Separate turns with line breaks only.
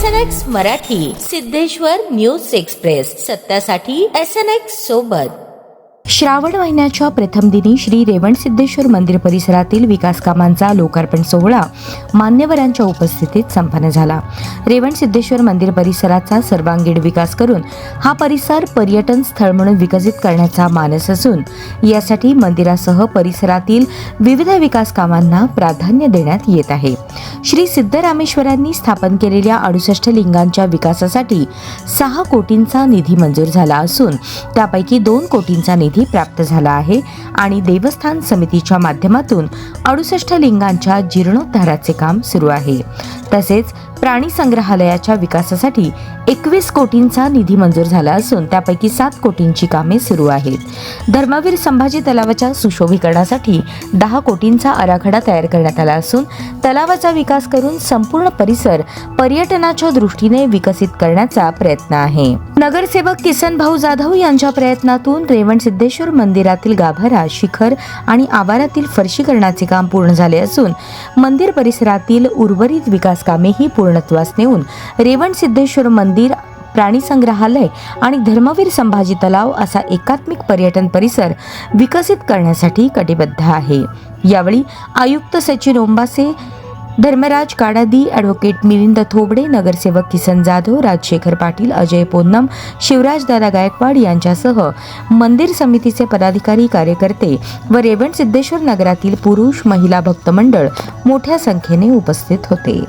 SNX Marathi, Siddheshwar news express, सत्यासाठी SNX सोबत.
श्रावण महिन्याच्या प्रथम दिनी श्री रेवणसिद्धेश्वर मंदिर परिसरातील विकास कामांचा लोकार्पण सोहळा मान्यवरांच्या उपस्थितीत संपन्न झाला. रेवणसिद्धेश्वर मंदिर परिसराचा सर्वांगीण विकास करून हा परिसर पर्यटन स्थळ म्हणून विकसित करण्याचा मानस असून यासाठी मंदिरासह परिसरातील विविध विकास कामांना प्राधान्य देण्यात येत आहे. श्री सिद्धरामेश्वरांनी स्थापन केलेल्या 68 लिंगांच्या विकासासाठी 6 कोटींचा निधी मंजूर झाला असून त्यापैकी 2 कोटींचा निधी प्राप्त झाला आहे आणि देवस्थान समितीच्या माध्यमातून 68 लिंगांच्या जीर्णोद्धाराचे काम सुरू आहे. तसेच प्राणी संग्रहालयाच्या विकासासाठी 21 कोटींचा निधी मंजूर झाला असून त्यापैकी 7 कोटींची कामे सुरू आहेत. धर्मवीर संभाजी तलावाच्या सुशोभीकरणासाठी 10 कोटींचा आराखडा तयार करण्यात आला असून तलावाचा विकास करून संपूर्ण परिसर पर्यटनाच्या दृष्टीने विकसित करण्याचा प्रयत्न आहे. नगरसेवक किसन भाऊ जाधव यांच्या प्रयत्नातून रेवणसिद्धेश्वर मंदिरातील गाभारा, शिखर आणि आवारातील फरशीकरणाचे काम पूर्ण झाले असून मंदिर परिसरातील उर्वरित विकास कामेही पूर्णत्वास नेऊन रेवणसिद्धेश्वर मंदिर, प्राणी संग्रहालय आणि धर्मवीर संभाजी तलाव असा एकात्मिक पर्यटन परिसर विकसित करण्यासाठी कटिबद्ध आहे. यावेळी आयुक्त सचिन ओंबासे, धर्मराज काडादी, ॲडव्होकेट मिलिंद थोबडे, नगरसेवक किसन जाधव, राजशेखर पाटील, अजय पोन्नम, शिवराजदादा गायकवाड यांच्यासह मंदिर समितीचे पदाधिकारी, कार्यकर्ते व रेवणसिद्धेश्वर नगरातील पुरुष, महिला भक्त मंडळ मोठ्या संख्येने उपस्थित होते.